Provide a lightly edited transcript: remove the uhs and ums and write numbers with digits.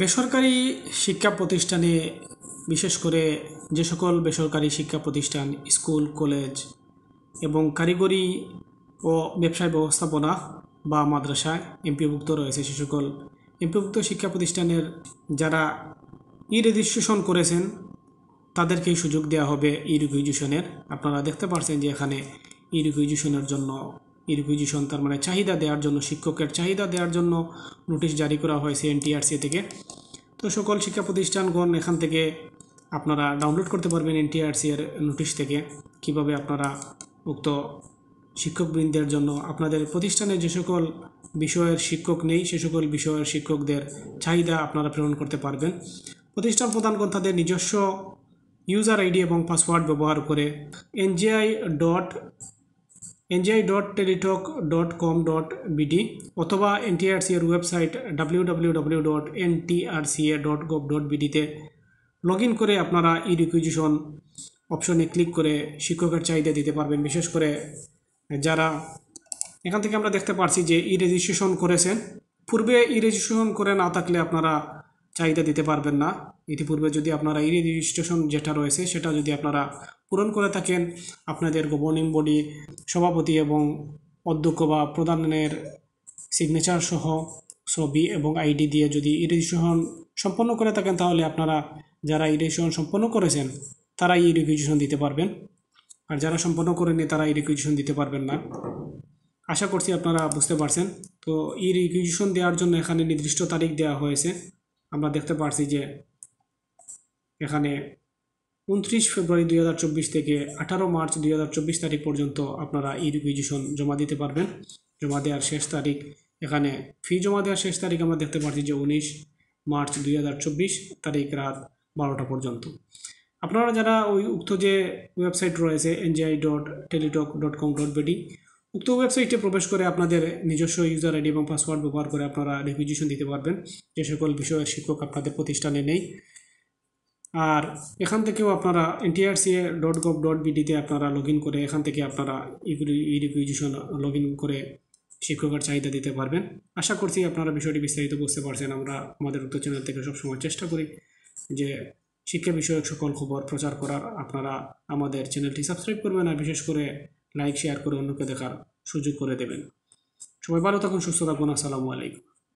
বেসরকারি শিক্ষা প্রতিষ্ঠানে বিশেষ করে যে সকল বেসরকারি শিক্ষা প্রতিষ্ঠান স্কুল কলেজ এবং কারিগরি ও ব্যবসায় ব্যবস্থাপনা বা মাদ্রাসায় এমপিওভুক্ত রয়েছে, সে সকল এমপিওভুক্ত শিক্ষা প্রতিষ্ঠানের যারা ই রেজিস্ট্রেশন করেছেন তাদেরকেই সুযোগ দেওয়া হবে ই রিকুইজিশনের। আপনারা দেখতে পাচ্ছেন যে এখানে ই রিকুইজিশনের জন্য তার মানে চাহিদা দেওয়ার জন্য, শিক্ষকের চাহিদা দেওয়ার জন্য নোটিশ জারি করা হয়েছে এনটিআরসি থেকে। তো সকল শিক্ষা প্রতিষ্ঠানগণ এখান থেকে আপনারা ডাউনলোড করতে পারবেন এনটিআরসি এর নোটিশ থেকে কিভাবে আপনারা উক্ত শিক্ষকবৃন্দের জন্য আপনাদের প্রতিষ্ঠানে যে সকল বিষয়ের শিক্ষক নেই সে সকল বিষয়ের শিক্ষকদের চাহিদা আপনারা প্রেরণ করতে পারবেন। প্রতিষ্ঠান প্রধানগণ তাদের নিজস্ব ইউজার আইডি এবং পাসওয়ার্ড ব্যবহার করে ngi.teletalk.com.bd অথবা এনটিআরসি এর ওয়েবসাইট www.ntrca.gov.bd তে লগ ইন করে আপনারা ই রিকুইজিশন অপশনে ক্লিক করে শিক্ষকের চাহিদা দিতে পারবেন। বিশেষ করে যারা এখান থেকে আমরা দেখতে পাচ্ছি যে ই রেজিস্ট্রেশন করেছেন, পূর্বে ই রেজিস্ট্রেশন করে না থাকলে আপনারা চাহিদা দিতে পারবেন না। ইতিপূর্বে যদি আপনারা ই রেজিস্ট্রেশন যেটা রয়েছে সেটা যদি আপনারা পূরণ করে থাকেন, আপনাদের গভর্নিং বডি সভাপতি এবং অধ্যক্ষ বা প্রধানের সিগনেচার সহ ছবি এবং আইডি দিয়ে যদি ই রেজিস্ট্রেশন সম্পন্ন করে থাকেন, তাহলে আপনারা যারা ই রেজিস্ট্রেশন সম্পন্ন করেছেন তারা ই রিকুইজিশন দিতে পারবেন, আর যারা সম্পন্ন করেনি তারা ই রিকুইজিশন দিতে পারবেন না। আশা করছি আপনারা বুঝতে পারছেন। তো ই রিকুইজিশন দেওয়ার জন্য এখানে নির্দিষ্ট তারিখ দেওয়া হয়েছে। আমরা দেখতে পাচ্ছি যে এখানে 29 ফেব্রুয়ারি 2024 থেকে 18 মার্চ 2024 তারিখ পর্যন্ত আপনারা ই রিকুইজিশন জমা দিতে পারবেন। জমা দেওয়ার শেষ তারিখ, এখানে ফি জমা দেওয়ার শেষ তারিখ আমরা দেখতে পাচ্ছি যে 19 মার্চ 2024 তারিখ রাত 12টা পর্যন্ত। আপনারা যারা ওই উক্ত যে ওয়েবসাইট রয়েছে ngi.teletalk.com.bd উক্ত ওয়েবসাইটে প্রবেশ করে আপনাদের নিজস্ব ইউজার আইডি এবং পাসওয়ার্ড ব্যবহার করে আপনারা রিকুইজিশন দিতে পারবেন যে সকল বিষয়ের শিক্ষক আপনাদের প্রতিষ্ঠানে নেই। আর এখান থেকেও আপনারা ntrca.gov.bd তে আপনারা লগ ইন করে এখান থেকে আপনারা ই রিকুইজিশন লগ ইন করে শিক্ষকের চাহিদা দিতে পারবেন। আশা করছি আপনারা বিষয়টি বিস্তারিত বুঝতে পারছেন। আমরা আমাদের উক্ত চ্যানেল থেকে সবসময় চেষ্টা করি যে শিক্ষা বিষয়ক সকল খবর প্রচার করার। আপনারা আমাদের চ্যানেলটি সাবস্ক্রাইব করবেন আর বিশেষ করে লাইক শেয়ার করে অন্যকে দেখার সুযোগ করে দেবেন। সবাই ভালো থাকুন, সুস্থ থাকুন। আসসালামু আলাইকুম।